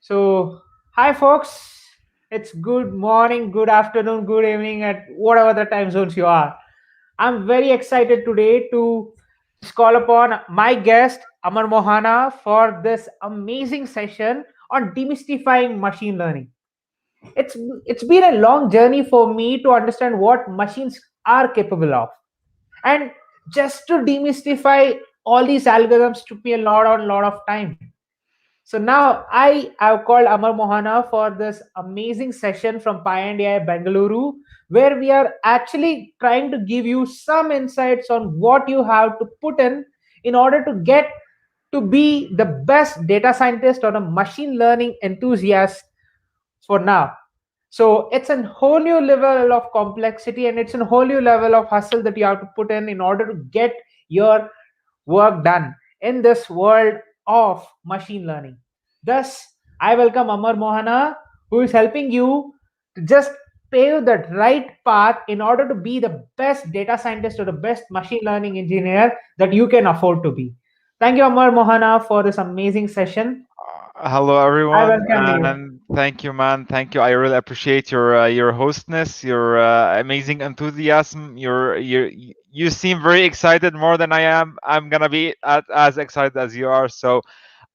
So, hi folks. It's good morning, good afternoon, good evening at whatever the time zones you are. I'm very excited today to call upon my guest Amar Mohana for this amazing session on demystifying machine learning. It's it's been a long journey for me to understand what machines are capable of. And just to demystify all these algorithms took me a lot of time. So now I have called Amar Mohana for this amazing session from Pi&AI Bangalore, where we are actually trying to give you some insights on what you have to put in order to get to be the best data scientist or a machine learning enthusiast for now. So it's a whole new level of complexity and it's a whole new level of hustle that you have to put in order to get your work done in this world of machine learning. Thus, I welcome Amar Mohana, who is helping you to just pave that right path in order to be the best data scientist or the best machine learning engineer that you can afford to be. Thank you, Amar Mohana, for this amazing session. Hello, I everyone, welcome you. and thank you, man. Thank you. I really appreciate your hostness, your amazing enthusiasm. You seem very excited more than I am. I'm gonna be as excited as you are. So,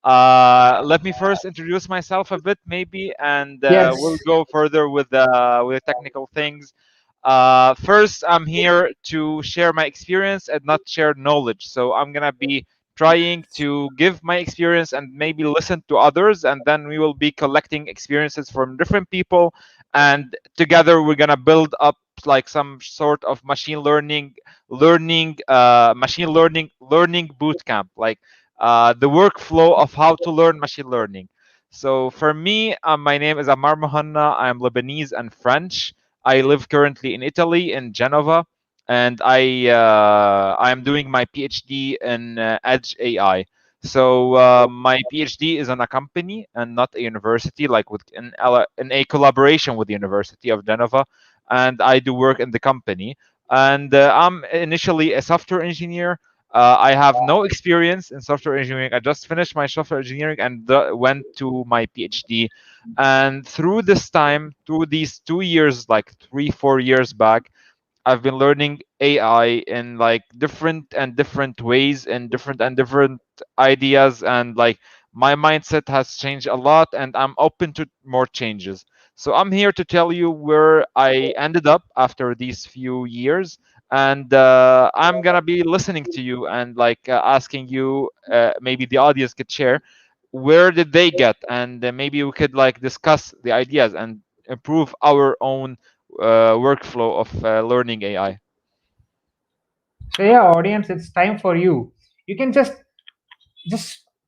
let me first introduce myself a bit, maybe, and we'll Yes. go further with technical things. First, I'm here to share my experience and not share knowledge. So I'm gonna be trying to give my experience and maybe listen to others, and then we will be collecting experiences from different people, and together we're gonna build up like some sort of machine learning boot camp, like the workflow of how to learn machine learning. So for me, my name is Amar Mohanna. I'm Lebanese and French. I live currently in Italy, in Genova, and I am doing my PhD in Edge AI. So my PhD is in a company and not a university, like in a collaboration with the University of Genova, and I do work in the company. And I'm initially a software engineer. I have no experience in software engineering. I just finished my software engineering and went to my PhD. And through this time, through these 2 years, like 3, 4 years back, I've been learning AI in like different ways and different ideas, and like my mindset has changed a lot and I'm open to more changes. So I'm here to tell you where I ended up after these few years, and I'm gonna be listening to you and like asking you, maybe the audience could share where did they get, and maybe we could like discuss the ideas and improve our own workflow of learning AI. So yeah, audience, it's time for you. You can just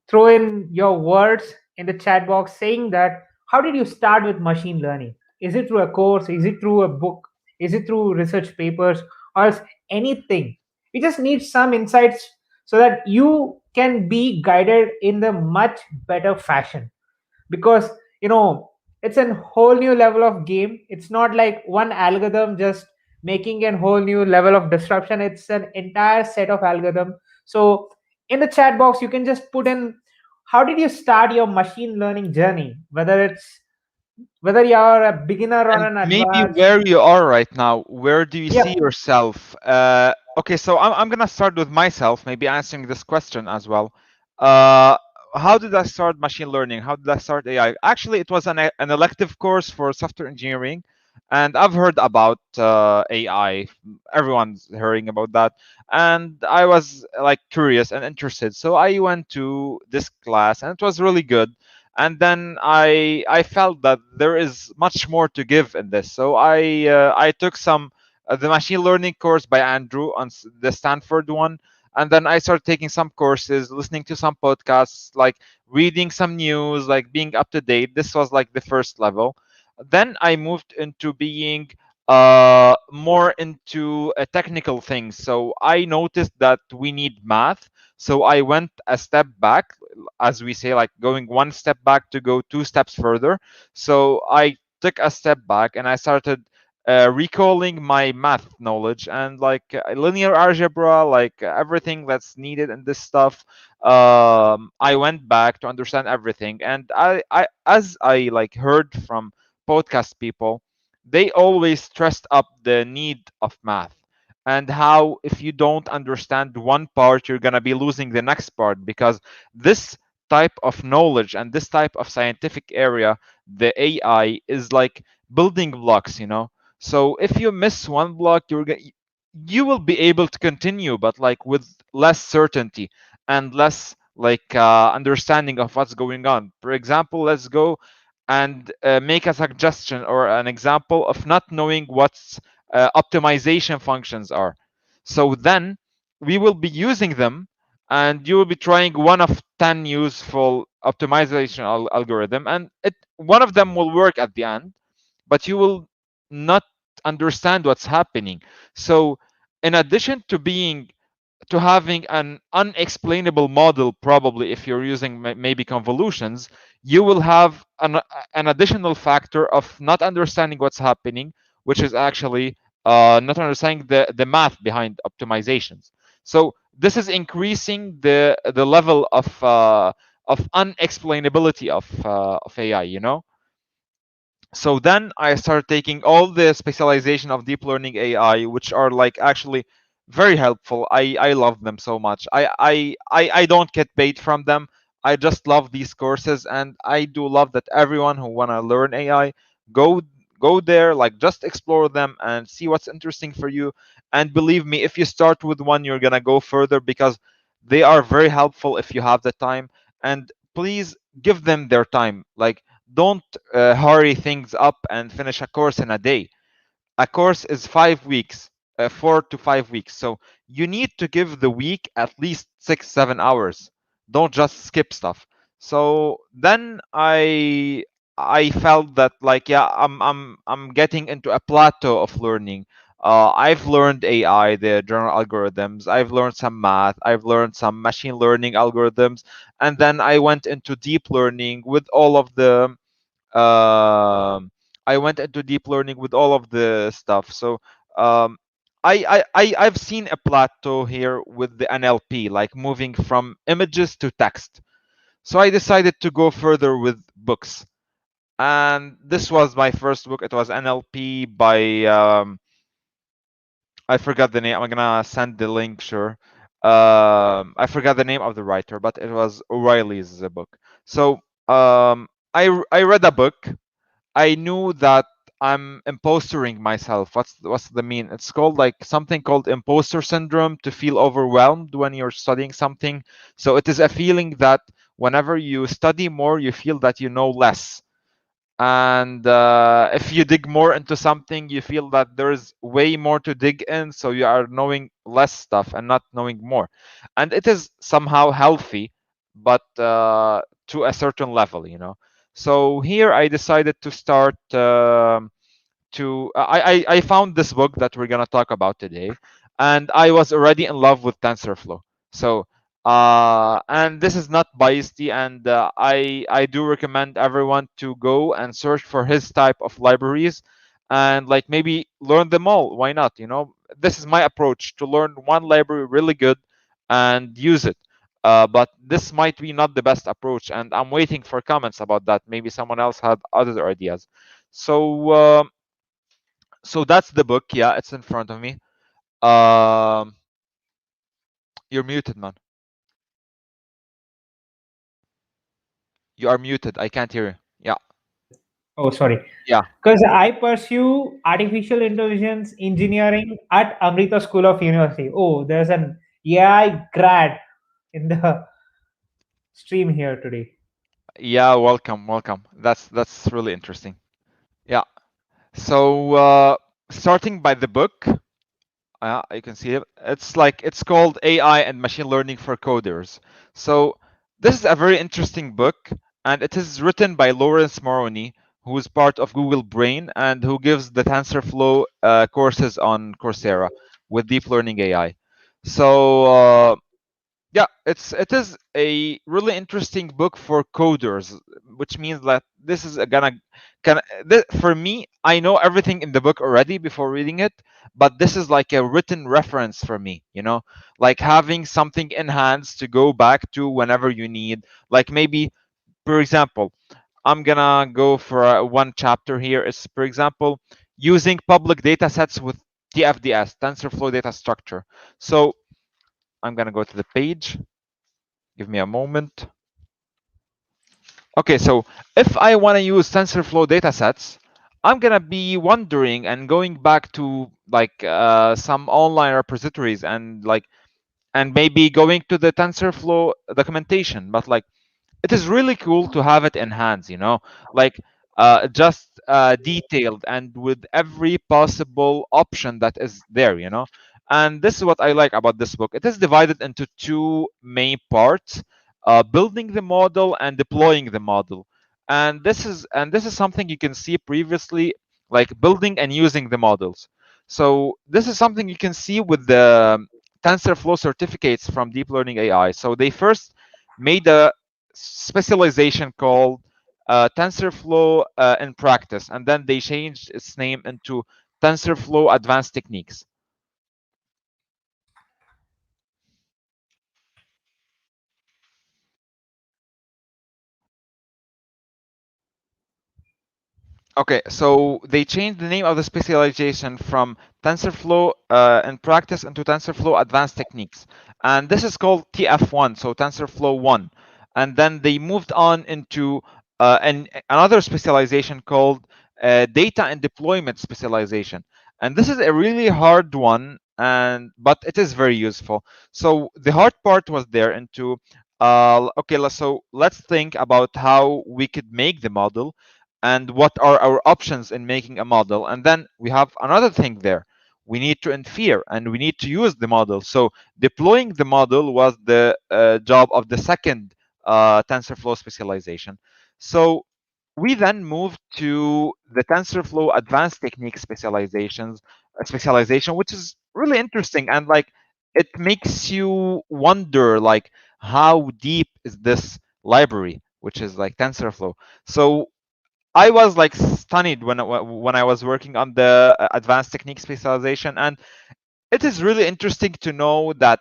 throw in your words in the chat box saying that how did you start with machine learning? Is it through a course? Is it through a book? Is it through research papers or else anything? You just need some insights so that you can be guided in the much better fashion, because it's a whole new level of game. It's not like one algorithm just making a whole new level of disruption. It's an entire set of algorithm. So in the chat box you can just put in how did you start your machine learning journey, whether you're a beginner or And an maybe advanced. where you are right now, where do you Yep. see yourself? Okay, so I'm gonna start with myself, maybe answering this question as well. Uh, how did I start machine learning? How did I start AI? Actually, it was an elective course for software engineering, and I've heard about AI. Everyone's hearing about that, and I was like curious and interested. So I went to this class, and it was really good. And then I felt that there is much more to give in this, so I took some the machine learning course by Andrew on the Stanford one, and then I started taking some courses, listening to some podcasts, like reading some news, like being up to date. This was like the first level. Then I moved into being more into technical things, so I noticed that we need math, so I went a step back, as we say, like going one step back to go two steps further. So I took a step back and I started recalling my math knowledge and like linear algebra, like everything that's needed in this stuff. I went back to understand everything, and I as I like heard from podcast people, they always stressed up the need of math and how if you don't understand one part, you're gonna be losing the next part because this type of knowledge and this type of scientific area, the AI is like building blocks, you know. So if you miss one block, you will be able to continue, but like with less certainty and less like understanding of what's going on. For example, let's go and make a suggestion or an example of not knowing what's optimization functions are. So then we will be using them, and you will be trying one of 10 useful optimization algorithm, and one of them will work at the end, but you will not understand what's happening. So in addition to having an unexplainable model, probably if you're using maybe convolutions, you will have an additional factor of not understanding what's happening, which is actually not understanding the math behind optimizations. So this is increasing the level of unexplainability of AI, you know. So then I started taking all the specialization of deep learning AI, which are like actually very helpful. I love them so much. I don't get paid from them. I just love these courses, and I do love that everyone who wanna learn AI go go there, like just explore them and see what's interesting for you. And believe me, if you start with one, you're gonna go further because they are very helpful if you have the time. And please give them their time. Like don't hurry things up and finish a course in a day. A course is 5 weeks, 4 to 5 weeks. So you need to give the week at least 6, 7 hours. Don't just skip stuff. So then I felt that like yeah, I'm getting into a plateau of learning. I've learned AI, the general algorithms. I've learned some math. I've learned some machine learning algorithms, and then I went into deep learning with all of the I went into deep learning with all of the stuff. So um, I've seen a plateau here with the NLP, like moving from images to text. So I decided to go further with books, and this was my first book. It was NLP by I forgot the name. I'm gonna send the link, sure. I forgot the name of the writer, but it was O'Reilly's book. So I read a book. I knew that I'm impostering myself. What's the mean? It's called like something called imposter syndrome, to feel overwhelmed when you're studying something. So it is a feeling that whenever you study more, you feel that you know less. And if you dig more into something, you feel that there's way more to dig in, so you are knowing less stuff and not knowing more. And it is somehow healthy, but to a certain level, you know. So here I decided to start to I found this book that we're gonna talk about today, and I was already in love with TensorFlow. So and this is not biased, and I do recommend everyone to go and search for his type of libraries, and like maybe learn them all. Why not? You know, this is my approach to learn one library really good and use it. But this might be not the best approach, and I'm waiting for comments about that. Maybe someone else had other ideas. So so that's the book. Yeah, it's in front of me. Um, you're muted, man. You are muted. I can't hear you. Yeah, Oh, sorry. yeah, Because I pursue artificial intelligence engineering at Amrita School of University. Oh, there's an AI grad in the stream here today. yeah. Welcome, welcome. That's really interesting. Yeah. So starting by the book, you can see it. It's like it's called AI and Machine Learning for Coders. So this is a very interesting book, and it is written by Lawrence Moroney, who is part of Google Brain and who gives the TensorFlow courses on Coursera with deep learning AI. So Yeah, it is a really interesting book for coders, which means that this is gonna for me. I know everything in the book already before reading it, but this is like a written reference for me. Like having something in hands to go back to whenever you need. Like maybe, for example, I'm gonna go for one chapter here. Is, for example, using public data sets with TFDS, TensorFlow Data Structure. So I'm gonna go to the page. Give me a moment. Okay, so if I want to use TensorFlow datasets, I'm gonna be wondering and going back to like some online repositories and maybe going to the TensorFlow documentation. But like it is really cool to have it in hands, like just detailed and with every possible option that is there, and this is what I like about this book. It is divided into two main parts: building the model and deploying the model. And this is something you can see previously, like building and using the models. So this is something you can see with the TensorFlow certificates from deep learning AI. So they first made a specialization called TensorFlow in practice, and then they changed its name into TensorFlow Advanced Techniques. Okay, so they changed the name of the specialization from TensorFlow in practice into TensorFlow Advanced Techniques, and this is called TF1, so TensorFlow 1. And then they moved on into another specialization called Data and Deployment Specialization, and this is a really hard one, but it is very useful. So the hard part was there into okay, so let's think about how we could make the model and what are our options in making a model. And then we have another thing there: we need to infer and we need to use the model. So deploying the model was the job of the second TensorFlow specialization. So we then moved to the TensorFlow Advanced Technique specialization, which is really interesting, and like it makes you wonder like how deep is this library, which is like TensorFlow. So I was like stunned when I was working on the advanced technique specialization, and it is really interesting to know that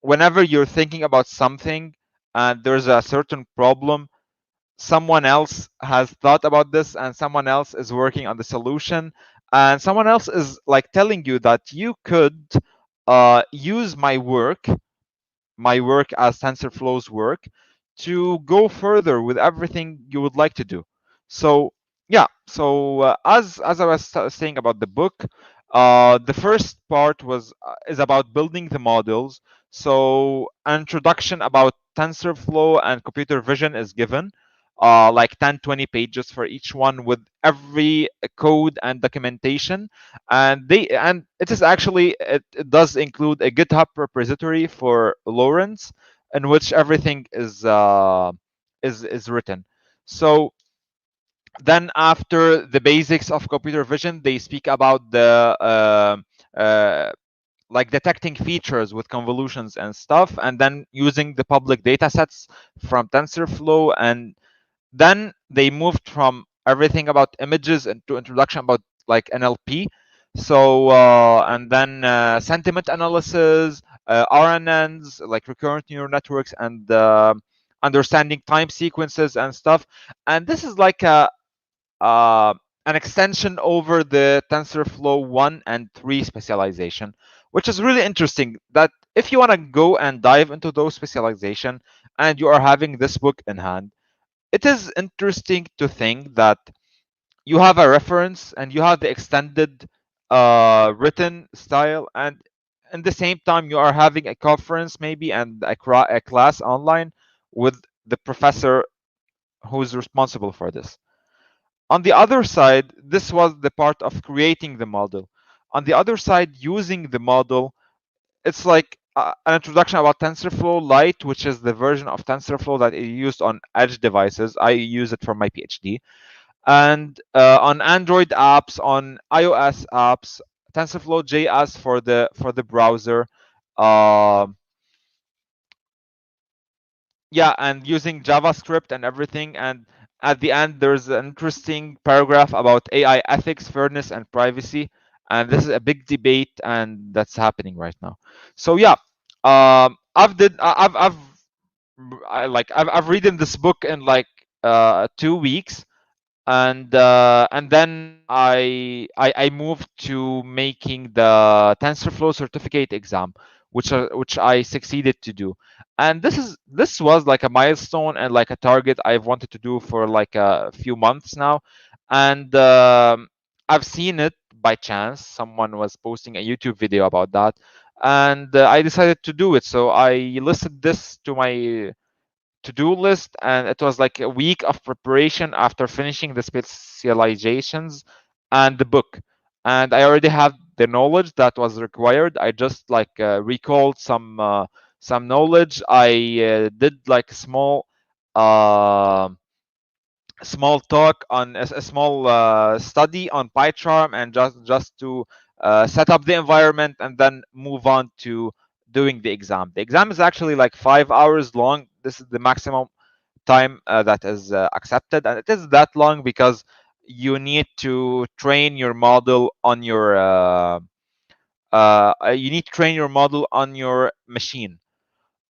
whenever you're thinking about something and there's a certain problem, someone else has thought about this, and someone else is working on the solution, and someone else is like telling you that you could use my work as TensorFlow's work to go further with everything you would like to do. So yeah, so as I was saying about the book, the first part is about building the models. So an introduction about TensorFlow and computer vision is given. Like 10-20 pages for each one with every code and documentation, and it does include a GitHub repository for Lawrence, in which everything is written. So then after the basics of computer vision, they speak about the like detecting features with convolutions and stuff, and then using the public data sets from TensorFlow. And then they moved from everything about images into introduction about like NLP. So and then sentiment analysis, RNNs, like recurrent neural networks, and understanding time sequences and stuff. And this is like uh, an extension over the TensorFlow 1 and 3 specialization, which is really interesting. That if you want to go and dive into those specialization and you are having this book in hand, it is interesting to think that you have a reference and you have the extended written style, and in the same time you are having a conference maybe and a class online with the professor who's responsible for this. On the other side, this was the part of creating the model. On the other side, using the model, it's like an introduction about TensorFlow Lite, which is the version of TensorFlow that is used on edge devices. I use it for my PhD. And on Android apps, on iOS apps, TensorFlow JS for the browser. Um yeah, and using JavaScript and everything. And at the end, there's an interesting paragraph about AI ethics, fairness, and privacy. And this is a big debate, and that's happening right now. So yeah, I've read this book in like 2 weeks, and then I moved to making the TensorFlow certificate exam, which I succeeded to do. And this was like a milestone and like a target I've wanted to do for like a few months now. And I've seen it by chance. Someone was posting a YouTube video about that, and I decided to do it. So I listed this to my to-do list, and it was like a week of preparation after finishing the specializations and the book. And I already had the knowledge that was required. I just like recalled some knowledge. I did like uh, small talk on a small study on PyCharm, and just to set up the environment and then move on to doing the exam. The exam is actually like 5 hours long. This is the maximum time that is accepted, and it is that long because you need to train your model on your you need to train your model on your machine.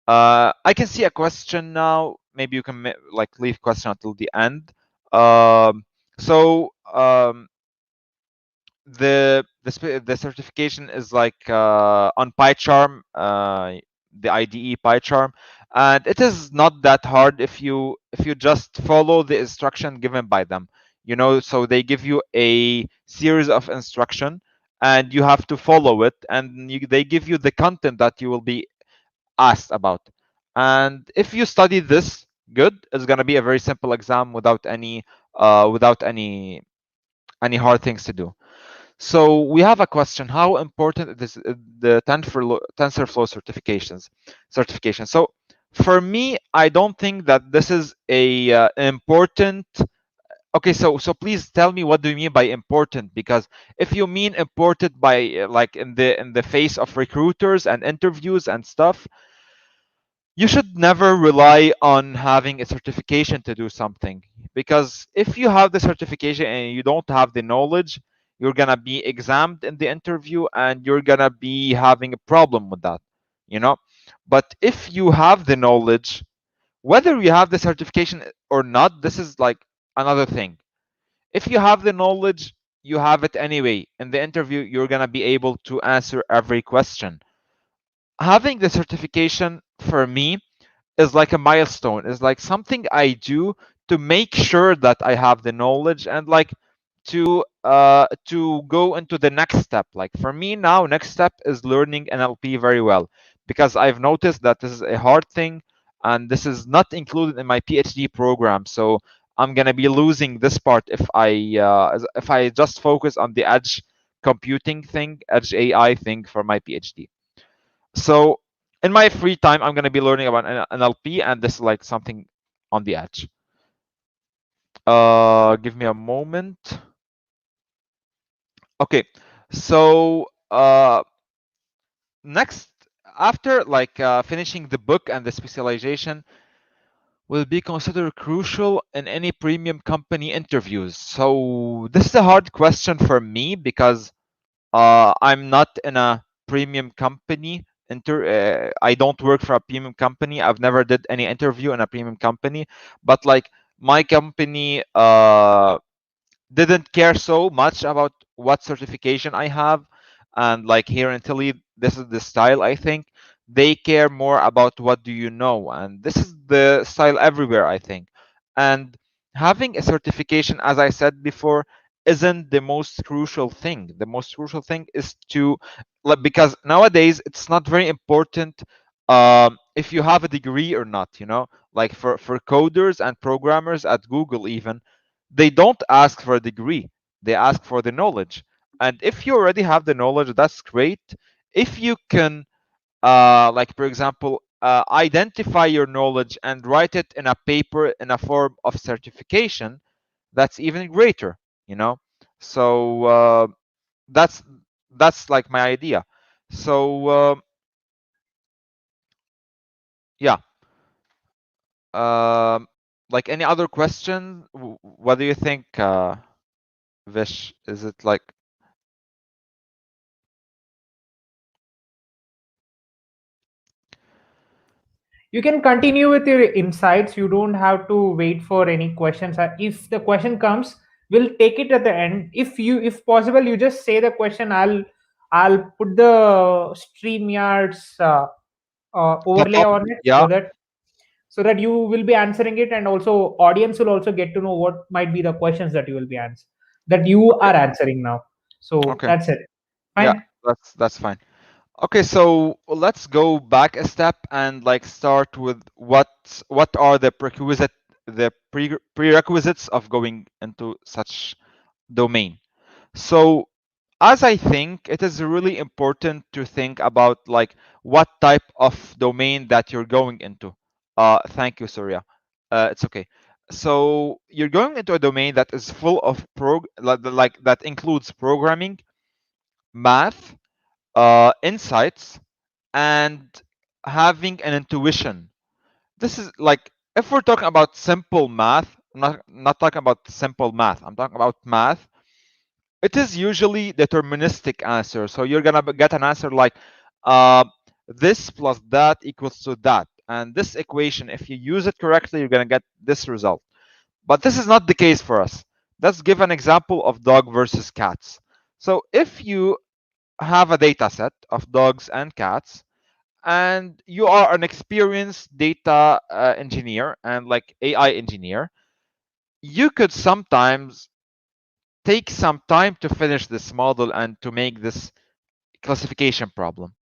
I can see a question now. Maybe you can like leave question until the end. Um, so the certification is like on PyCharm, the IDE PyCharm, and it is not that hard if you just follow the instruction given by them. You know, so they give you a series of instruction, and you have to follow it, and they give you the content that you will be asked about. And if you study this good, it's gonna be a very simple exam without any hard things to do. So we have a question: how important is the TensorFlow certification? So for me, I don't think that this is a important. Okay, so please tell me, what do you mean by important? Because if you mean important by like in the face of recruiters and interviews and stuff, you should never rely on having a certification to do something, because if you have the certification and you don't have the knowledge, you're going to be examined in the interview and you're going to be having a problem with that, you know. But if you have the knowledge, whether you have the certification or not, this is like another thing. If you have the knowledge, you have it anyway. In the interview, you're going to be able to answer every question. Having the certification for me is like a milestone, is like something I do to make sure that I have the knowledge, and like to go into the next step. Like for me now, next step is learning NLP very well, because I've noticed that this is a hard thing, and this is not included in my PhD program. So I'm gonna be losing this part if I just focus on the edge computing thing, edge AI thing for my PhD. So in my free time, I'm gonna be learning about NLP, and this is like something on the edge. Give me a moment. Okay, so next, after like finishing the book and the specialization, will be considered crucial in any premium company interviews. So this is a hard question for me because I'm not in a premium company. I don't work for a premium company. I've never did any interview in a premium company, but like my company didn't care so much about what certification I have. And like here in Italy, this is the style, I think. They care more about what do you know. And this is the style everywhere, I think. And having a certification, as I said before, isn't the most crucial thing. The most crucial thing is to, like, because nowadays it's not very important if you have a degree or not, you know, like for coders and programmers at Google even, they don't ask for a degree, they ask for the knowledge. And if you already have the knowledge, that's great. If you can like for example identify your knowledge and write it in a paper in a form of certification, that's even greater, you know. So that's that's like my idea. So yeah. Um, like any other question? What do you think, Vish? Is it like You can continue with your insights. You don't have to wait for any questions. If the question comes, we'll take it at the end. If possible, you just say the question. I'll put the StreamYard's overlay pop-up? on it, Yeah. so that you will be answering it, and also audience will also get to know what might be the questions that you will be answering, that you Okay. are answering now. So Okay. that's it. Yeah, Fine. that's fine. Okay, so let's go back a step and like start with what are the prerequisites of going into such domain. So as I think it is really important to think about like what type of domain that you're going into. Thank you, Surya. It's okay. So you're going into a domain that is full of like that includes programming, math, insights, and having an intuition. This is like if we're talking about simple math, not talking about simple math. I'm talking about math. It is usually deterministic answer. So you're gonna get an answer like uh, this plus that equals to that, and this equation, if you use it correctly, you're gonna get this result. But this is not the case for us. Let's give an example of dog versus cats. So if you have a data set of dogs and cats, and you are an experienced data engineer and like AI engineer, you could sometimes take some time to finish this model and to make this classification problem,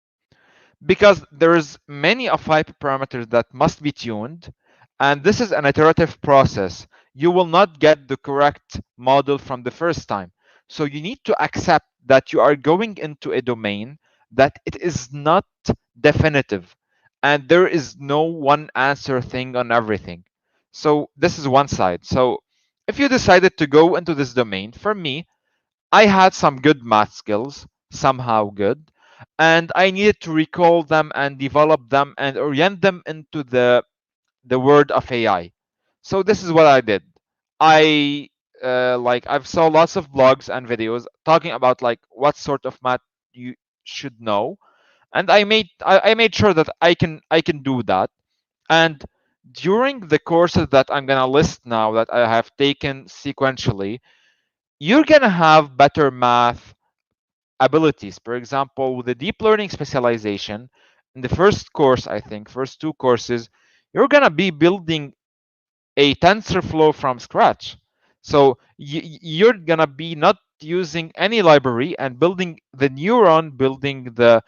because there's many of hyperparameters that must be tuned, and this is an iterative process. You will not get the correct model from the first time, so you need to accept that you are going into a domain that it is not definitive, and there is no one answer thing on everything. So this is one side. So if you decided to go into this domain, for me, I had some good math skills, somehow good, and I needed to recall them and develop them and orient them into the word of AI. So this is what I did. I I've saw lots of blogs and videos talking about like what sort of math you should know, and I made sure that I can do that. And during the courses that I'm gonna list now that I have taken sequentially, you're gonna have better math abilities. For example, with the deep learning specialization, in the first course, I think, first two courses, you're going to be building a TensorFlow from scratch. So you're going to be not using any library and building the neuron, building the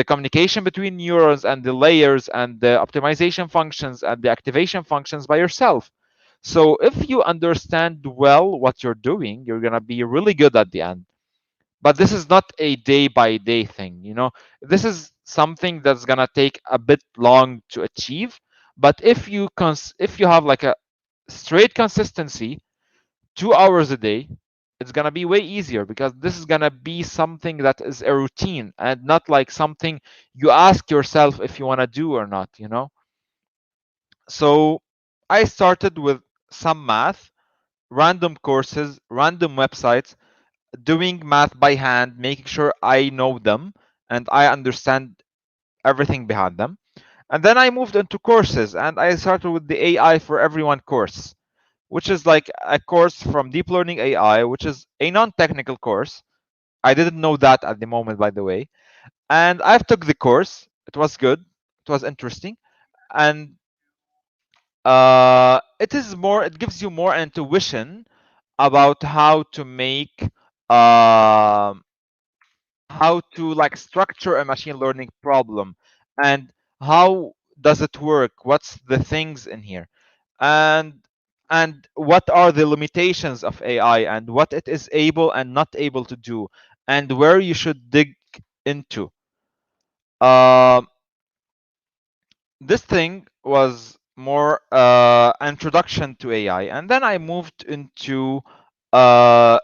communication between neurons and the layers and the optimization functions and the activation functions by yourself. So if you understand well what you're doing, you're going to be really good at the end. But this is not a day by day thing, this is something that's gonna take a bit long to achieve. But if you have like a straight consistency, 2 hours a day, it's gonna be way easier, because this is gonna be something that is a routine and not like something you ask yourself if you want to do or not. So I started with some math, random courses, random websites, doing math by hand, making sure I know them and I understand everything behind them. And then I moved into courses, and I started with the AI for Everyone course, which is like a course from Deep Learning AI, which is a non technical course. I didn't know that at the moment, by the way. And I took the course. It was good, it was interesting. And it gives you more intuition about um how to like structure a machine learning problem, and how does it work, what's the things in here, and what are the limitations of AI, and what it is able and not able to do, and where you should dig into. um this thing was more introduction to AI, and then I moved into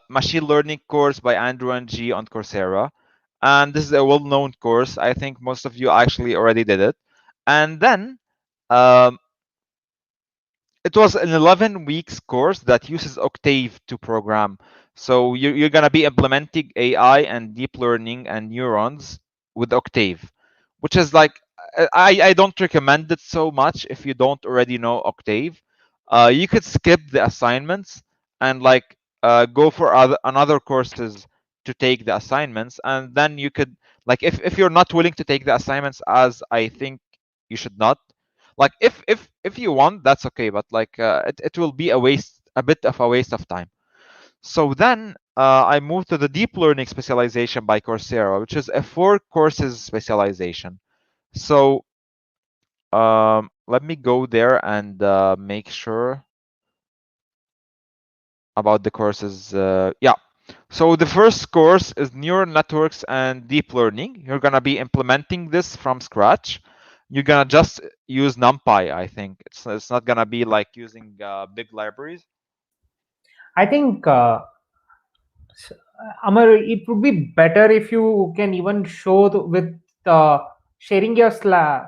machine learning course by Andrew and G on Coursera, and this is a well-known course. I think most of you actually already did it. And then um, it was an 11 weeks course that uses Octave to program. So you're going to be implementing AI and deep learning and neurons with Octave, which is like, I don't recommend it so much if you don't already know Octave. You could skip the assignments and like go for another courses to take the assignments, and then you could, like, if you're not willing to take the assignments, as I think you should not, like, if you want, that's okay, but like it will be a bit of a waste of time. So then I moved to the deep learning specialization by Coursera, which is a 4 courses specialization. So let me go there and make sure about the courses. Yeah. So the first course is neural networks and deep learning. You're gonna be implementing this from scratch. You're gonna just use NumPy. I think it's not gonna be like using big libraries. I think Amar, it would be better if you can even show with sharing your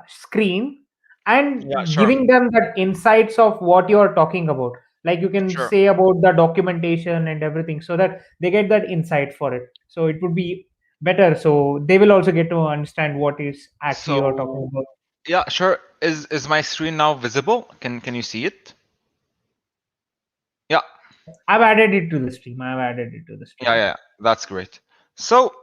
screen Yeah, and sure, giving them that insights of what you are talking about. Like you can sure. say about the documentation and everything, so that they get that insight for it. So it would be better. So they will also get to understand what is actually you're talking So about. yeah, sure. Is my screen now visible? Can you see it? Yeah. I've added it to the stream. I've added it to the Yeah, stream. yeah, that's great. So,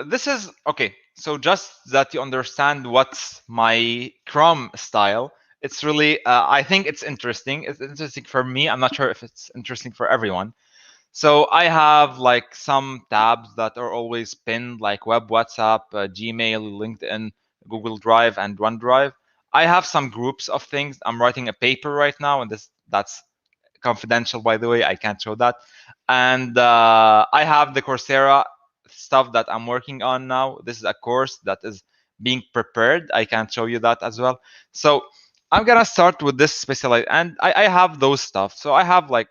this is okay. So just that you understand what's my Chrome style, it's really, I think it's interesting. It's interesting for me. I'm not sure if it's interesting for everyone. So I have like some tabs that are always pinned, like Web, WhatsApp, Gmail, LinkedIn, Google Drive, and OneDrive. I have some groups of things. I'm writing a paper right now, and that's confidential, by the way. I can't show that. And I have the Coursera stuff that I'm working on now. This is a course that is being prepared. I can show you that as well. So I'm gonna start with this specialized, and I have those stuff. So I have like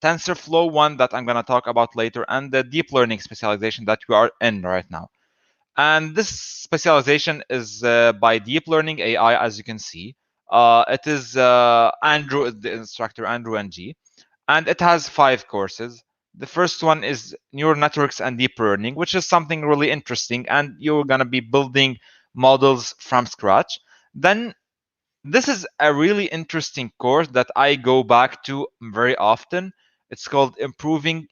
TensorFlow one that I'm gonna talk about later, and the deep learning specialization that we are in right now. And this specialization is by deep learning AI, as you can see. It is Andrew, the instructor, Andrew NG, and it has 5 courses. The first one is neural networks and deep learning, which is something really interesting, and you're going to be building models from scratch. Then this is a really interesting course that I go back to very often. It's called Improving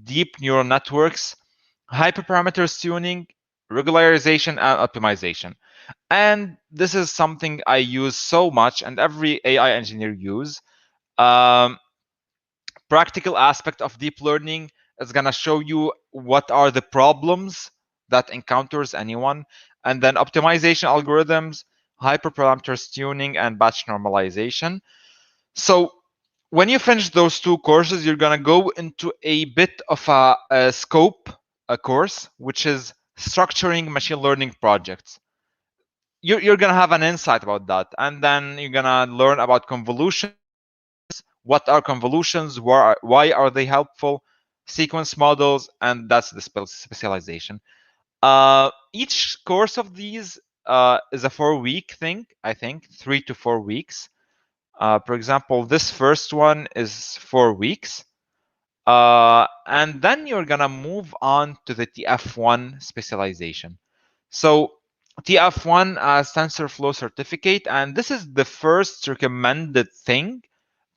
Deep Neural Networks, Hyperparameters Tuning, Regularization, and Optimization. And this is something I use so much, and every AI engineer use. Um, Practical aspect of deep learning is going to show you what are the problems that encounters anyone, and then optimization algorithms, hyperparameters tuning, and batch normalization. So when you finish those 2 courses, you're going to go into a bit of a scope, a course, which is structuring machine learning projects. You're going to have an insight about that, and then you're going to learn about convolutions. What are convolutions? Why are they helpful? Sequence models, and that's the specialization. Each course of these is a 4-week thing, I think, 3 to 4 weeks. For example, this first one is 4 weeks. And then you're gonna move on to the TF1 specialization. So TF1 TensorFlow certificate, and this is the first recommended thing,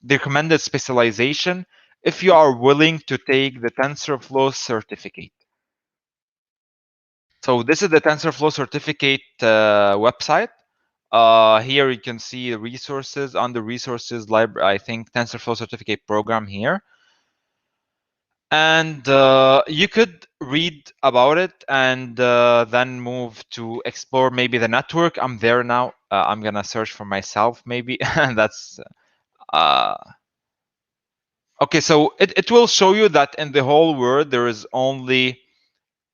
the recommended specialization if you are willing to take the TensorFlow certificate. So this is the TensorFlow certificate website. Here you can see the resources on the resources library. I think TensorFlow certificate program here, and you could read about it and then move to explore maybe the network. I'm there now. I'm gonna search for myself maybe, and that's uh, okay. So it will show you that in the whole world there is only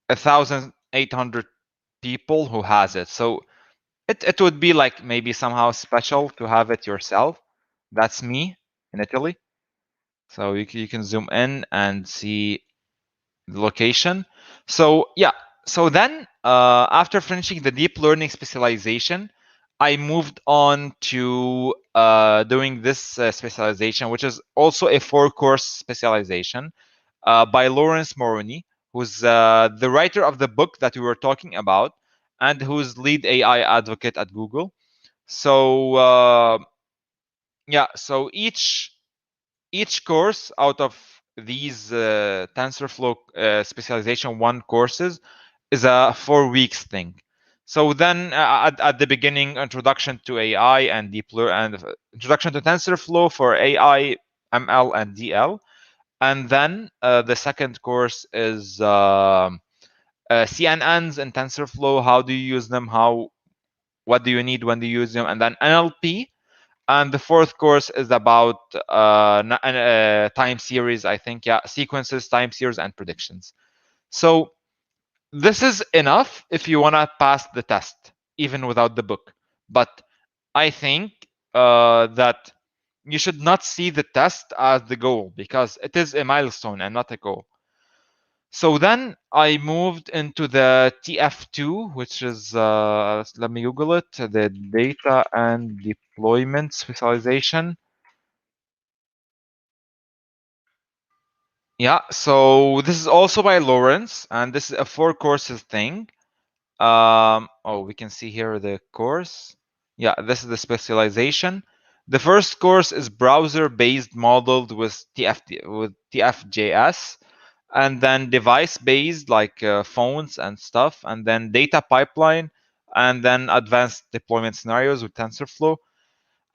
1,800 people who has it. So it would be like maybe somehow special to have it yourself. That's me in Italy. So you can zoom in and see the location. So yeah. So then after finishing the deep learning specialization, I moved on to doing this specialization, which is also a 4-course specialization by Lawrence Moroney, who's the writer of the book that we were talking about and who's lead AI advocate at Google. So yeah, so each course out of these TensorFlow specialization 1 courses is a 4 weeks thing. So then at the beginning, introduction to AI and deep learning, and introduction to TensorFlow for AI, ML, and DL. And then the second course is CNNs and TensorFlow. How do you use them? What do you need when do you use them? And then NLP. And the fourth course is about time series, I think. Yeah, sequences, time series, and predictions. So this is enough if you want to pass the test, even without the book. But I think that you should not see the test as the goal because it is a milestone and not a goal. So then I moved into the TF2, which is, let me Google it, the data and deployment specialization. Yeah, so this is also by Lawrence, and this is a 4 courses thing. Oh, we can see here the course. Yeah, this is the specialization. The first course is browser-based modeled with TFJS, and then device-based like phones and stuff, and then data pipeline, and then advanced deployment scenarios with TensorFlow.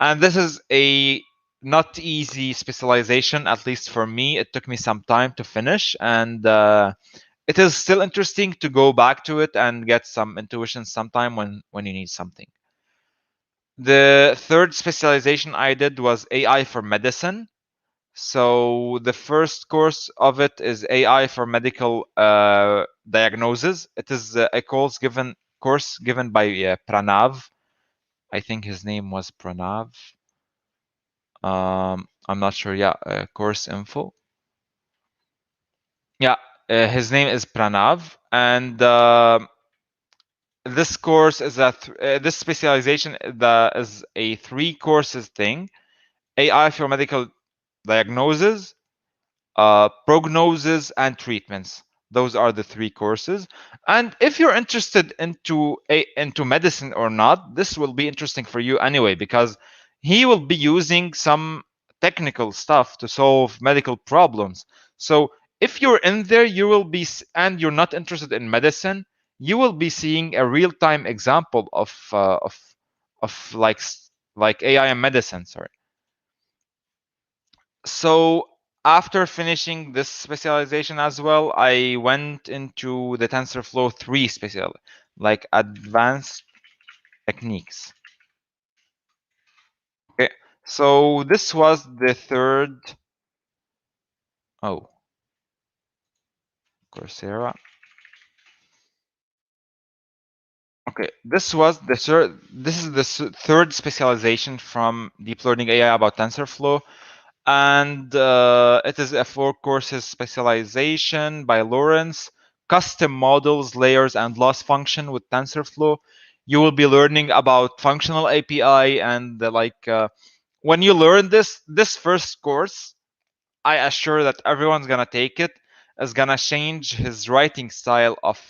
And this is a not easy specialization, at least for me. It took me some time to finish, and it is still interesting to go back to it and get some intuition sometime when you need something. The third specialization I did was AI for medicine. So the first course of it is AI for medical diagnosis. It is a course given by Pranav. I think his name was Pranav. I'm not sure. Yeah, course info. Yeah, his name is Pranav, and this course is this specialization is a 3 courses thing: AI for medical diagnosis, prognosis, and treatments. Those are the 3 courses. And if you're interested into medicine or not, this will be interesting for you anyway, because he will be using some technical stuff to solve medical problems. So if you're in there, you will be, and you're not interested in medicine, you will be seeing a real-time example of like AI and medicine. Sorry. So after finishing this specialization as well, I went into the TensorFlow 3 like advanced techniques. Okay, so this was the third. Oh, Coursera. Okay, this was the third. This is the third specialization from deep learning AI about TensorFlow. And it is a 4 courses specialization by Lawrence, custom models, layers, and loss function with TensorFlow. You will be learning about functional API and when you learn this first course, I assure that everyone's gonna take it, is gonna change his writing style of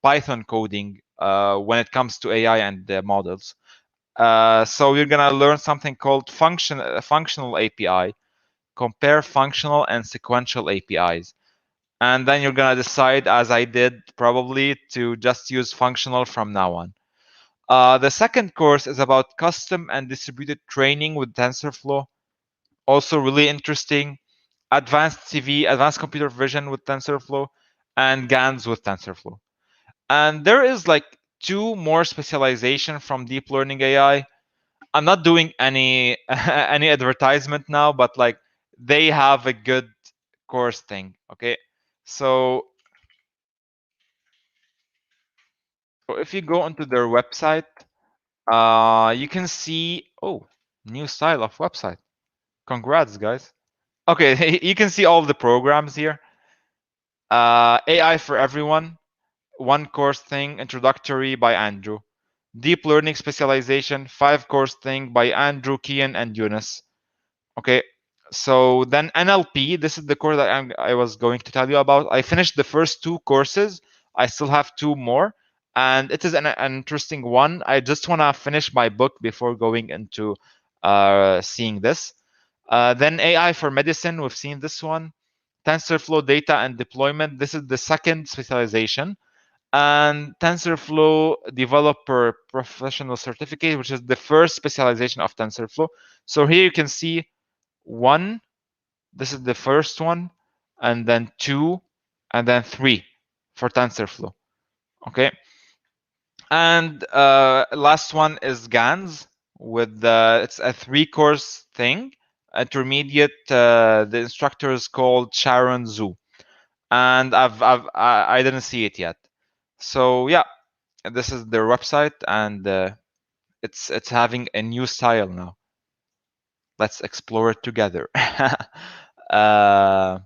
Python coding when it comes to AI and models. So you're gonna learn something called functional API, compare functional and sequential APIs. And then you're going to decide, as I did probably, to just use functional from now on. The second course is about custom and distributed training with TensorFlow. Also really interesting. Advanced CV, advanced computer vision with TensorFlow, and GANs with TensorFlow. And there is like 2 more specialization from deep learning AI. I'm not doing any any advertisement now, but like they have a good course thing. Okay, so if you go onto their website, you can see new style of website. Congrats, guys. Okay, you can see all the programs here. AI for everyone, 1 course thing, introductory by Andrew. Deep Learning Specialization, 5 course thing by Andrew, Kian, and Eunice. Okay, so then NLP, this is the course that I was going to tell you about. I finished the first 2 courses. I still have 2 more, and it is an interesting one. I just want to finish my book before going into seeing this. Then AI for medicine, we've seen this one. TensorFlow data and deployment, this is the second specialization. And TensorFlow developer professional certificate, which is the first specialization of TensorFlow. So here you can see 1, this is the first one, and then 2, and then 3 for TensorFlow. Okay, and last one is GANs with it's a 3 course thing. Intermediate, the instructor is called Sharon Zhu, and I didn't see it yet. So yeah, this is their website, and it's having a new style now. Let's explore it together. Yeah,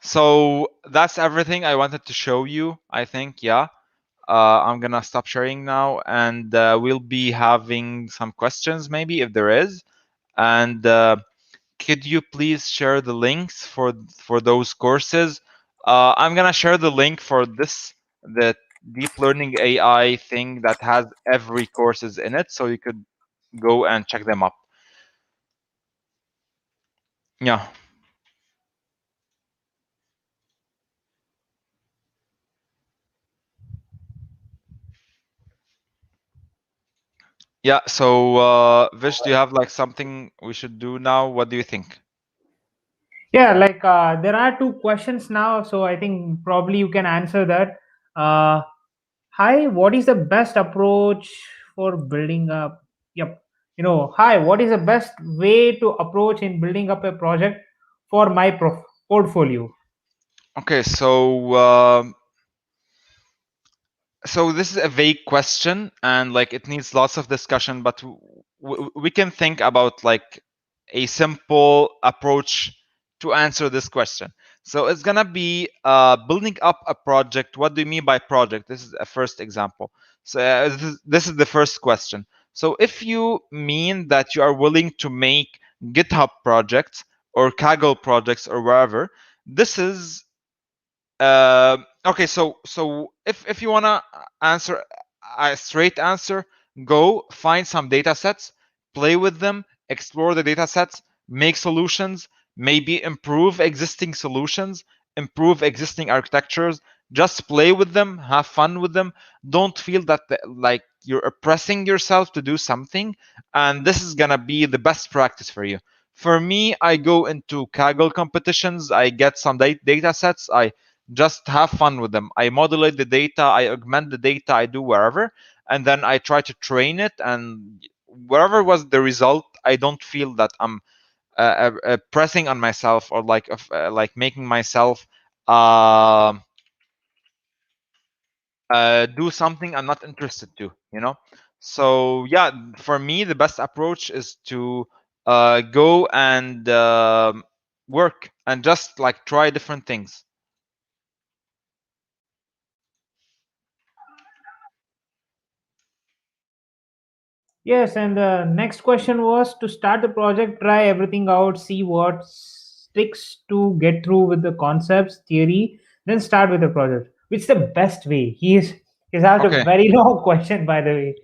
so that's everything I wanted to show you, I think. Yeah, I'm gonna stop sharing now, and we'll be having some questions maybe if there is. And could you please share the links for those courses? I'm gonna share the link for the deep learning AI thing that has every courses in it, so you could go and check them up. Yeah. Yeah, so Vish, do you have like something we should do now? What do you think? Yeah, there are two questions now, so I think probably you can answer that. Uh, Hi, what is the best approach for building up? Yep. Hi, what is the best way to approach in building up a project for my portfolio? Okay, so this is a vague question, and like it needs lots of discussion, but we can think about like a simple approach to answer this question. So it's gonna be building up a project. What do you mean by project? This is a first example. So this is the first question. So if you mean that you are willing to make GitHub projects or Kaggle projects or wherever, this is okay, so if you wanna answer a straight answer, go find some data sets, play with them, explore the data sets, make solutions, maybe improve existing solutions, improve existing architectures. Just play with them, have fun with them. Don't feel that like you're oppressing yourself to do something, and this is gonna be the best practice for you. For me, I go into Kaggle competitions. I get some data sets. I just have fun with them. I modulate the data, I augment the data, I do wherever, and then I try to train it. And wherever was the result, I don't feel that I'm pressing on myself or like making myself uh, do something I'm not interested to. So yeah, for me, the best approach is to go and work and just like try different things. Yes, and the next question was to start the project, try everything out, see what sticks to get through with the concepts, theory, then start with the project. Which is the best way? He's asked a Okay. very long question, by the way.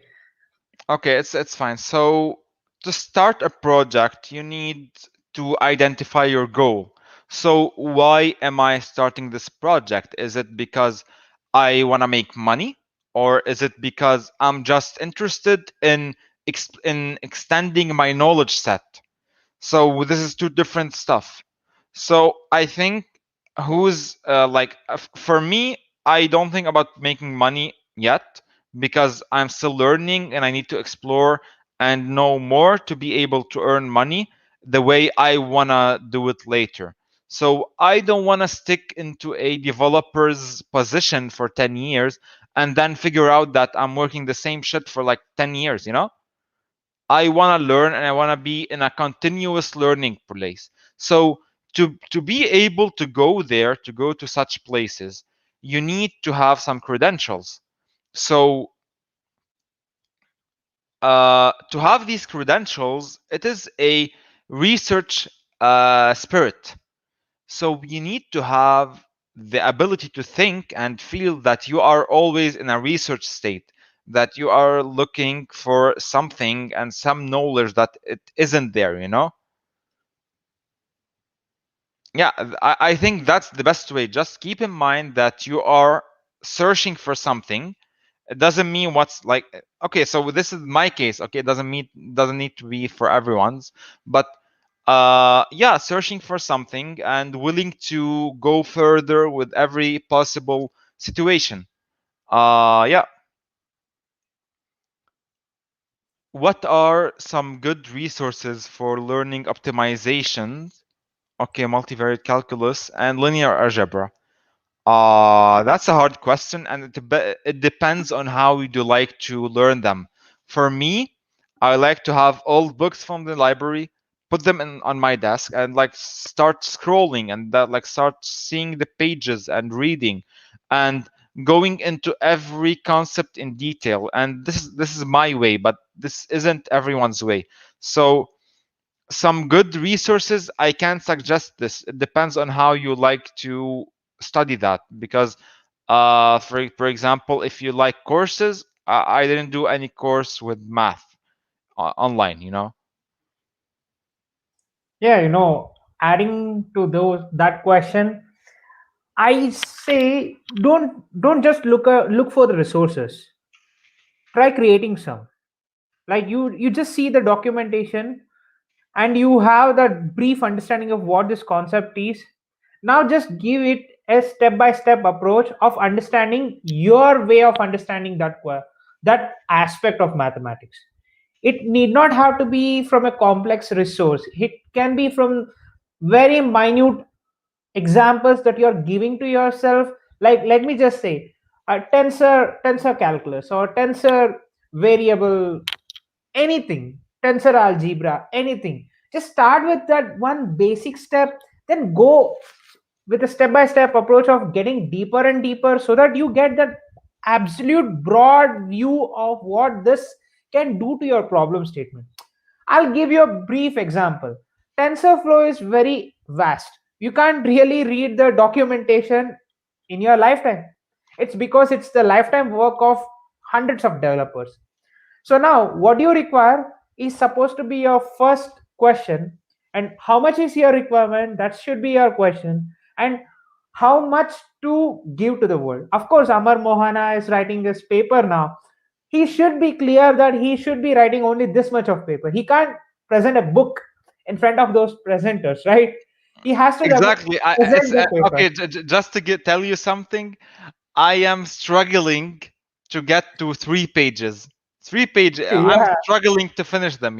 Okay, it's fine. So to start a project, you need to identify your goal. So why am I starting this project? Is it because I want to make money, or is it because I'm just interested in in extending my knowledge set? So this is two different stuff. So I think who's for me, I don't think about making money yet because I'm still learning and I need to explore and know more to be able to earn money the way I wanna do it later. So I don't want to stick into a developer's position for 10 years and then figure out that I'm working the same shit for like 10 years. I want to learn and I want to be in a continuous learning place. So to be able to go there, to go to such places, you need to have some credentials. So to have these credentials, it is a research spirit. So you need to have the ability to think and feel that you are always in a research state, that you are looking for something and some knowledge that it isn't there, Yeah, I think that's the best way. Just keep in mind that you are searching for something. It doesn't mean what's like, okay, so this is my case. Okay, it doesn't need to be for everyone's, but yeah, searching for something and willing to go further with every possible situation. Yeah. What are some good resources for learning optimization? Okay, multivariate calculus and linear algebra. That's a hard question, and it depends on how you do like to learn them. For me, I like to have old books from the library, put them in on my desk, and like start scrolling, and that like start seeing the pages and reading, and going into every concept in detail. And this is my way, but this isn't everyone's way. So some good resources, I can suggest this. It depends on how you like to study that, because for example, if you like courses, I didn't do any course with math online. Yeah, adding to that question, I say don't just look for the resources. Try creating some. Like you just see the documentation and you have that brief understanding of what this concept is. Now just give it a step by step approach of understanding your way of understanding that aspect of mathematics. It need not have to be from a complex resource. It can be from very minute examples that you're giving to yourself. Like, let me just say a tensor calculus or tensor variable, anything, tensor algebra, anything. Just start with that one basic step, then go with a step by step approach of getting deeper and deeper, so that you get that absolute broad view of what this can do to your problem statement. I'll give you a brief example. TensorFlow is very vast. You can't really read the documentation in your lifetime. It's because it's the lifetime work of hundreds of developers. So now what you require is supposed to be your first question, and how much is your requirement? That should be your question, and how much to give to the world. Of course, Amar Mohana is writing this paper now. He should be clear that he should be writing only this much of paper. He can't present a book in front of those presenters, right? He has to Exactly. It's present the paper. okay. Just to tell you something, I am struggling to get to 3 pages. 3 pages. I'm Yeah. struggling to finish them.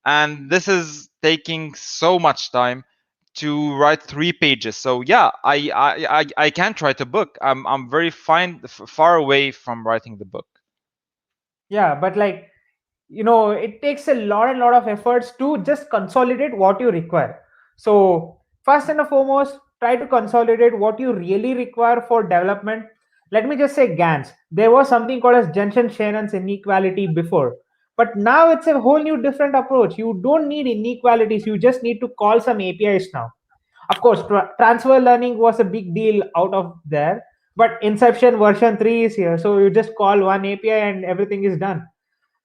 And this is taking so much time to write 3 pages. So yeah, I can write a book. I'm very far away from writing the book. Yeah, but like, it takes a lot and lot of efforts to just consolidate what you require. So first and foremost, try to consolidate what you really require for development. Let me just say GANs. There was something called as Jensen-Shannon's inequality before, but now it's a whole new different approach. You don't need inequalities, you just need to call some APIs now. Of course, transfer learning was a big deal out of there, but Inception version 3 is here, so you just call one API and everything is done.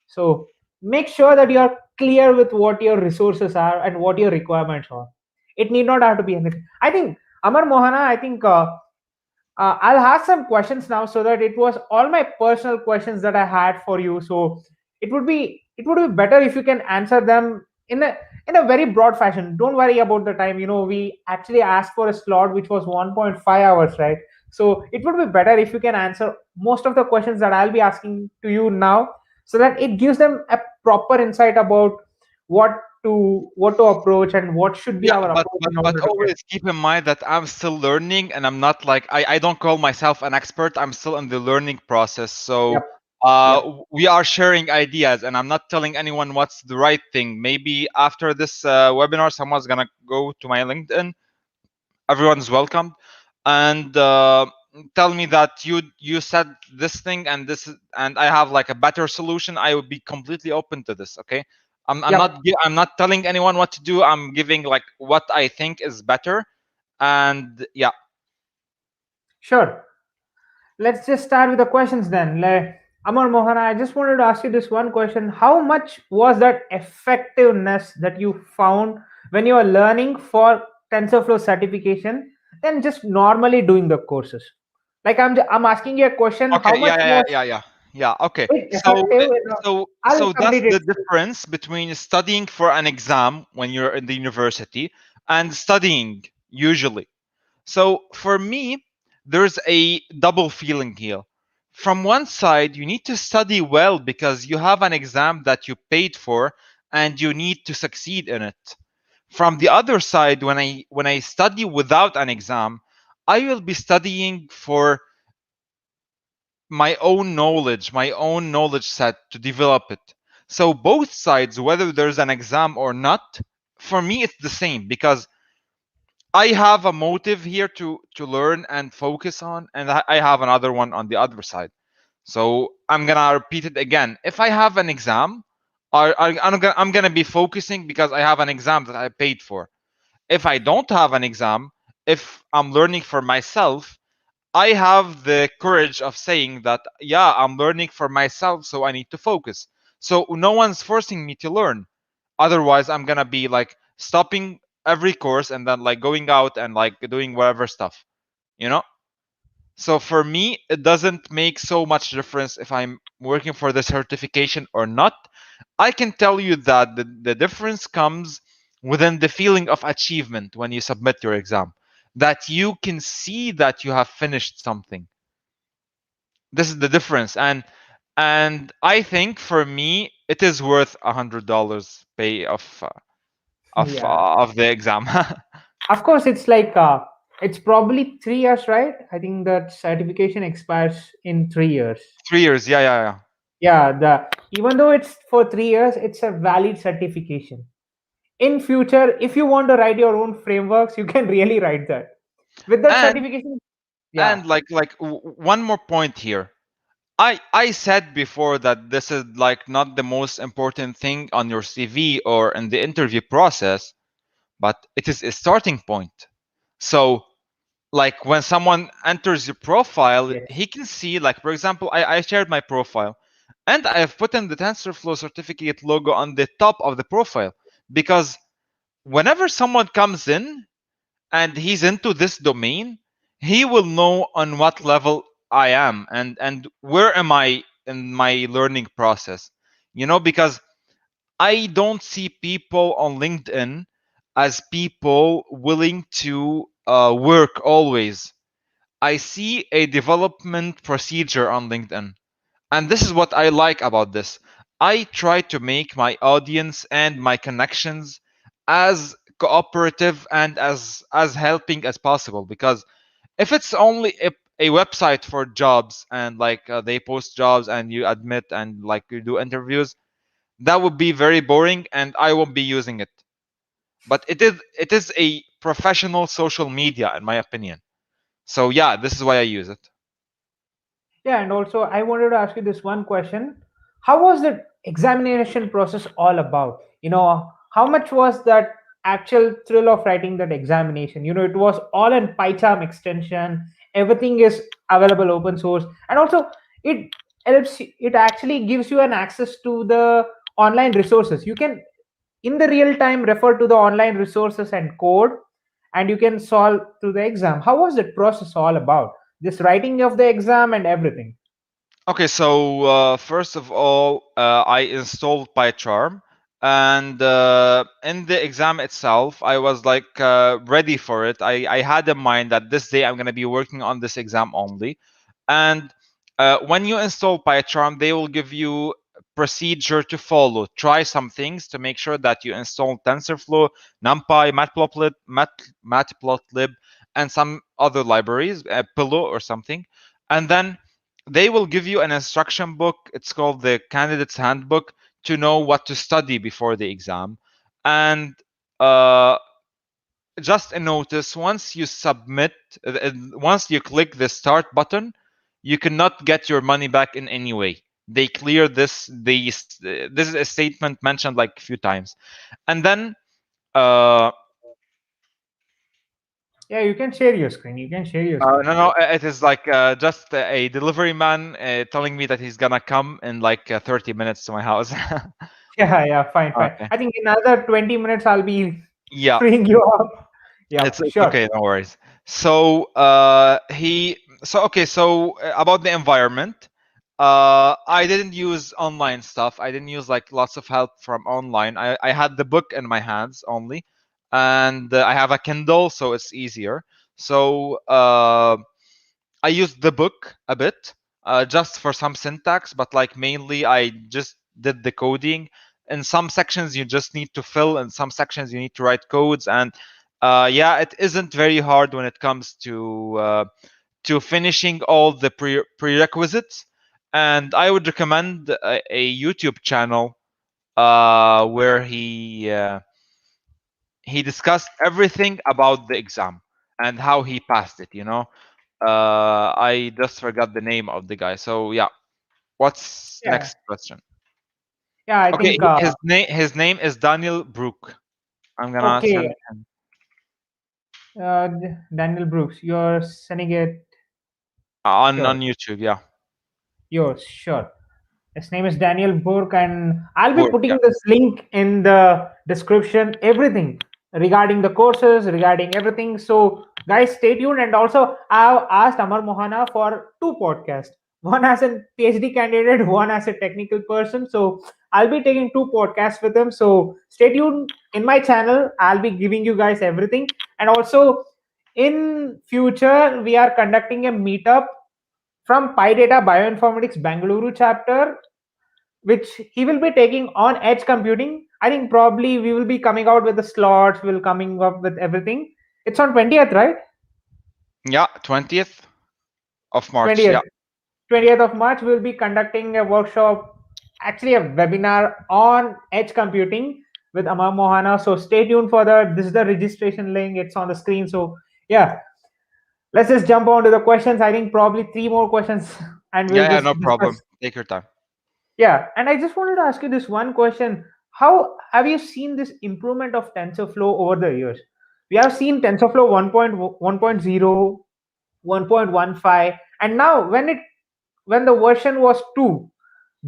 So make sure that you are clear with what your resources are and what your requirements are. It need not have to be anything. I think Amar Mohana, I think I'll ask some questions now, so that it was all my personal questions that I had for you. So it would be better if you can answer them in a very broad fashion. Don't worry about the time. We actually asked for a slot which was 1.5 hours, right? So it would be better if you can answer most of the questions that I'll be asking to you now, so that it gives them a proper insight about what to approach and what should be Yeah, our but approach but in but order to get. always keep in mind that I'm still learning, and I'm not like I don't call myself an expert. I'm still in the learning process. Yep. So Yep. we are sharing ideas, and I'm not telling anyone what's the right thing. Maybe after this webinar, someone's gonna go to my LinkedIn. Everyone's welcome, and tell me that you said this thing and and I have like a better solution, I would be completely open to this. Okay, Yep, I'm not telling anyone what to do. I'm giving like what I think is better, and yeah. sure. Let's just start with the questions then. Amar Mohan, I just wanted to ask you this one question. How much was that effectiveness that you found when you were learning for TensorFlow certification than just normally doing the courses? Like I'm asking you a question, how Okay, much was yeah. Okay, it so effective? I'll that's complete it. the difference between studying for an exam when you're in the university and studying usually. So for me, there's a double feeling here. From one side, you need to study well because you have an exam that you paid for and you need to succeed in it. From the other side, when I study without an exam, I will be studying for my own knowledge set to develop it. So both sides, whether there's an exam or not, for me it's the same because I have a motive here to learn and focus on, and I have another one on the other side. So I'm gonna repeat it again. If I have an exam, I'm gonna be focusing because I have an exam that I paid for. If I don't have an exam, if I'm learning for myself, I have the courage of saying that, yeah, I'm learning for myself, so I need to focus. So no one's forcing me to learn. Otherwise, I'm gonna be like stopping every course and then like going out and like doing whatever stuff, you know? So for me, it doesn't make so much difference if I'm working for the certification or not. I can tell you that the difference comes within the feeling of achievement when you submit your exam, that you can see that you have finished something. This is the difference, and I think for me it is worth $100 pay Yeah. of the exam. Of course, it's probably 3 years, right? I think that certification expires in 3 years. 3 years, yeah. Yeah, the even though it's for 3 years, it's a valid certification. In future, if you want to write your own frameworks, you can really write that. With that and certification, yeah, and one more point here. I said before that this is like not the most important thing on your CV or in the interview process, but it is a starting point. So like when someone enters your profile, yes. he can see, like for example, I shared my profile and I have put in the TensorFlow certificate logo on the top of the profile because whenever someone comes in and he's into this domain, he will know on what level I am and where am I in my learning process. Because I don't see people on LinkedIn as people willing to work always. I see a development procedure on LinkedIn. And this is what I like about this. I try to make my audience and my connections as cooperative and as helping as possible, because if it's only a website for jobs and like they post jobs and you admit and like you do interviews, that would be very boring and I won't be using it. But it is a professional social media in my opinion. So yeah, this is why I use it. Yeah, and also I wanted to ask you this one question. How was the examination process all about? How much was that actual thrill of writing that examination? It was all in PyCharm extension. Everything is available open source. And also it it actually gives you an access to the online resources. You can in the real time refer to the online resources and code, and you can solve through the exam. How was that process all about? This writing of the exam and everything. Okay, so first of all, I installed PyCharm, and in the exam itself, I was like ready for it. I had in mind that this day I'm gonna be working on this exam only, and when you install PyCharm, they will give you procedure to follow. Try some things to make sure that you install TensorFlow, NumPy, Matplotlib, and some other libraries, Pillow or something, and then they will give you an instruction book. It's called the candidate's handbook to know what to study before the exam. And uh, just a notice: once you submit, once you click the start button, you cannot get your money back in any way. They clear this. This is a statement mentioned like a few times. And then uh, Yeah, you can share your screen. You can share your screen. no, no, it is like just a delivery man telling me that he's gonna come in like 30 minutes to my house. Yeah, yeah, fine, fine. Okay. I think in another 20 minutes I'll be Yeah, freeing you up. Yeah, it's sure. okay, no worries. So he so okay, so about the environment, I didn't use online stuff. I didn't use like lots of help from online. I had the book in my hands only, and I have a Kindle, so it's easier. So I used the book a bit, just for some syntax, but like mainly I just did the coding. In some sections you just need to fill, in some sections you need to write codes, and yeah, it isn't very hard when it comes to finishing all the prerequisites. And I would recommend a YouTube channel where he discussed everything about the exam and how he passed it. I just forgot the name of the guy. So yeah, what's Yeah, next question? yeah, I Okay, think, his name is Daniel Brook. I'm gonna okay, send him Daniel Brooks, you're sending it. on Sure, YouTube. Yeah, yours, sure. His name is Daniel Burke, and I'll be Brook. Yeah, putting this link in the description, everything regarding the courses, regarding everything. So, guys, stay tuned. And also, I've asked Amar Mohana for two podcasts, one as a PhD candidate, one as a technical person. So, I'll be taking two podcasts with him. So, stay tuned in my channel. I'll be giving you guys everything. And also, in future, we are conducting a meetup from PyData Bioinformatics Bangalore chapter, which he will be taking on edge computing. I think probably we will be coming out with the slots, we'll coming up with everything. It's on 20th, right? yeah, 20th of March. 20th. Yeah, 20th of March, we'll be conducting a workshop, actually a webinar on edge computing with Amar Mohana. So stay tuned for that. This is the registration link. It's on the screen. So yeah, let's just jump on to the questions. I think probably three more questions and we'll yeah, yeah. just No discuss. problem. Take your time. Yeah, and I just wanted to ask you this one question. How have you seen this improvement of TensorFlow over the years? We have seen TensorFlow 1.1.0, 1.15, and now when the version was 2,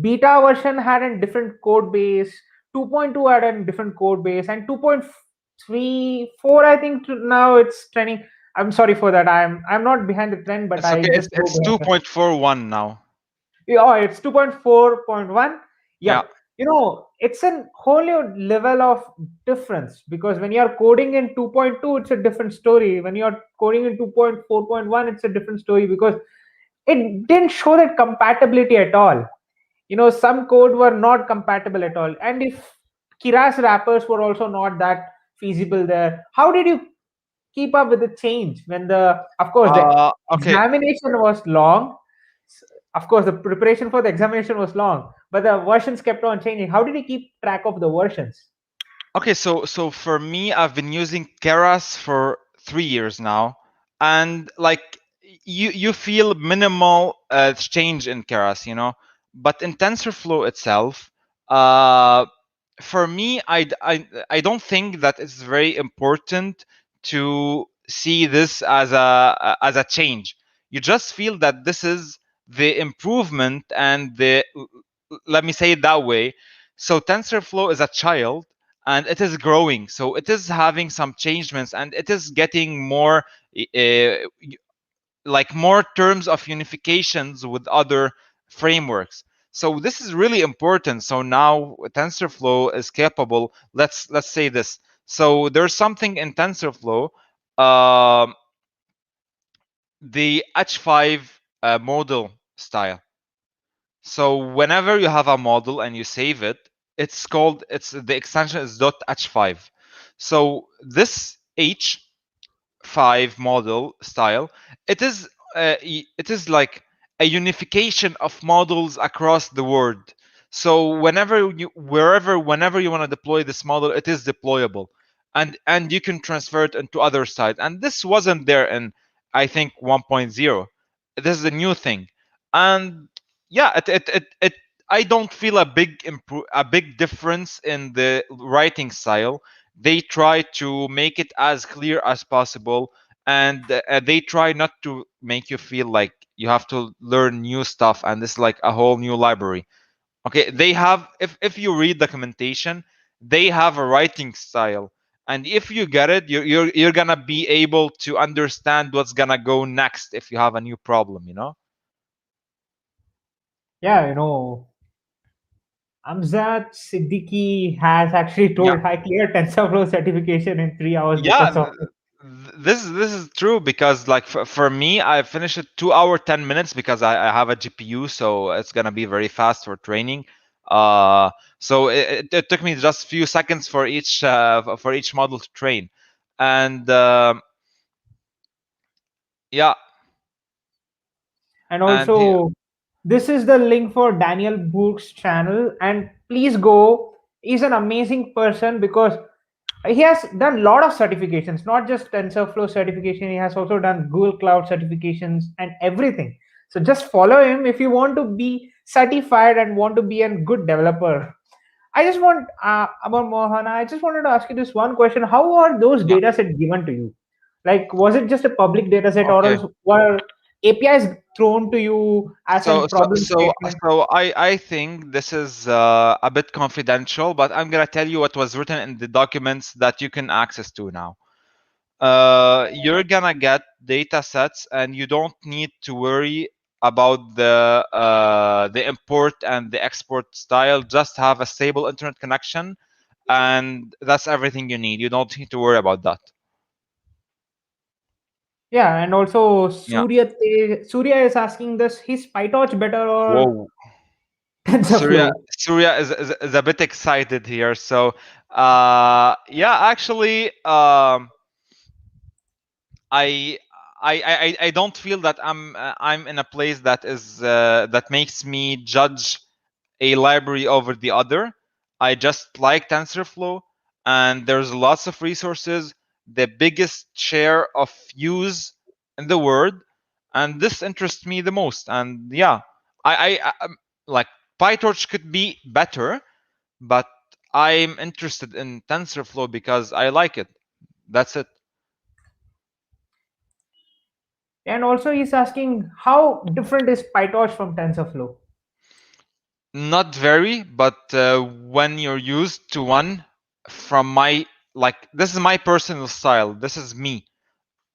beta version had a different code base, 2.2 had a different code base, and 2.34, I think now it's trending. I'm sorry for that. I'm not behind the trend, but It's I okay. It's just go it's behind. 2.41 now. Yeah, oh, it's 2.4.1. Yeah. Yep. It's a whole new level of difference because when you're coding in 2.2, it's a different story. When you're coding in 2.4.1, it's a different story because it didn't show that compatibility at all. Some code were not compatible at all. And if Keras wrappers were also not that feasible there, how did you keep up with the change when of course the Okay. examination was long. Of course the preparation for the examination was long, but the versions kept on changing. How did you keep track of the versions? Okay, so for me, I've been using Keras for 3 years now, and like you feel minimal change in Keras, but in TensorFlow itself, uh, for me, I don't think that it's very important to see this as a change. You just feel that this is the improvement and let me say it that way. So TensorFlow is a child and it is growing, so it is having some changements and it is getting more uh, like more terms of unifications with other frameworks. So this is really important. So now TensorFlow is capable, let's say this. So there's something in TensorFlow, um, the H5 model style. So whenever you have a model and you save it, it's the extension is .h5. So this H5 model style, it is it is like a unification of models across the world. So whenever you want to deploy this model, it is deployable. and you can transfer it into other sites. And this wasn't there in, I think, 1.0. This is a new thing. And yeah, it I don't feel a big difference in the writing style. They try to make it as clear as possible, and they try not to make you feel like you have to learn new stuff and this is like a whole new library. Okay, they have, if you read documentation, they have a writing style, and if you get it, you're gonna be able to understand what's gonna go next if you have a new problem, you know. Yeah, Amzad Siddiqui has actually Yeah, told I cleared TensorFlow certification in 3 hours yeah. because of it. This is true because like for me, I finished it 2 hour 10 minutes because I have a GPU, so it's gonna be very fast for training. Uh, so it took me just few seconds for each model to train, and yeah, And and also, this is the link for Daniel Book's channel. And please go. He's an amazing person because he has done a lot of certifications, not just TensorFlow certification. He has also done Google Cloud certifications and everything. So just follow him if you want to be certified and want to be a good developer. I just want about Mohana. I just wanted to ask you this one question: how are those yeah. data set given to you? Like, was it just a public data set, or Okay. else were APIs thrown to you as a So so problem so statement? so I think this is a bit confidential, but I'm gonna tell you what was written in the documents that you can access to now. You're gonna get data sets, and you don't need to worry about the import and the export style. Just have a stable internet connection, and that's everything you need. You don't need to worry about that. Yeah, and also Yeah. Surya is asking this: is PyTorch better or Whoa. Surya TensorFlow? Surya is a bit excited here. So yeah, actually, I I don't feel that I'm in a place that is that makes me judge a library over the other. I just like TensorFlow, and there's lots of resources, the biggest share of use in the world, and this interests me the most. And yeah, like PyTorch could be better, but I'm interested in TensorFlow because I like it. That's it. And also, he's asking how different is PyTorch from TensorFlow? Not very, but when you're used to one, from my, like, this is my personal style. This is me.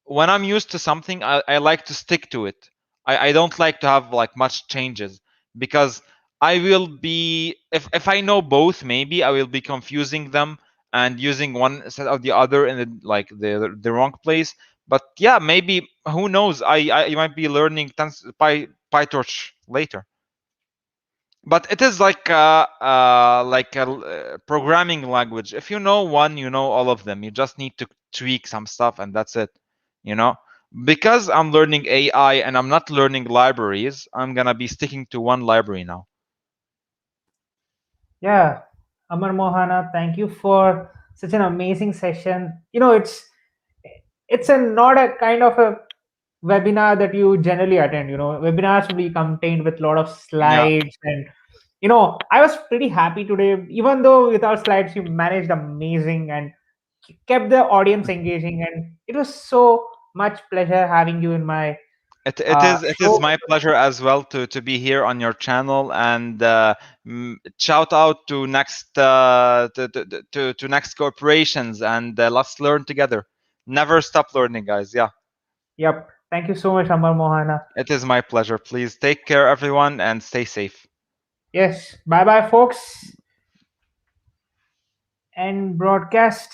When I'm used to something, I like to stick to it. I don't like to have like much changes because I will be, if I know both, maybe I will be confusing them and using one instead of the other in the wrong place. But yeah, maybe, who knows? I might be learning PyTorch later. But it is like a programming language. If you know one, you know all of them. You just need to tweak some stuff, and that's it. You know, because I'm learning AI and I'm not learning libraries, I'm gonna be sticking to one library now. Yeah, Amar Mohana, thank you for such an amazing session. It's a not a kind of a webinar that you generally attend. Webinars will be contained with a lot of Yeah, slides, and I was pretty happy today. Even though without slides, you managed amazing and kept the audience engaging, and it was so much pleasure having you in my it is show. my pleasure as well to be here on your channel, and shout out to next to next corporations, and let's learn together. Never stop learning, guys. Yeah. Yep. Thank you so much, Amar Mohana. It is my pleasure. Please take care, everyone, and stay safe. Yes. Bye bye, folks. And broadcast.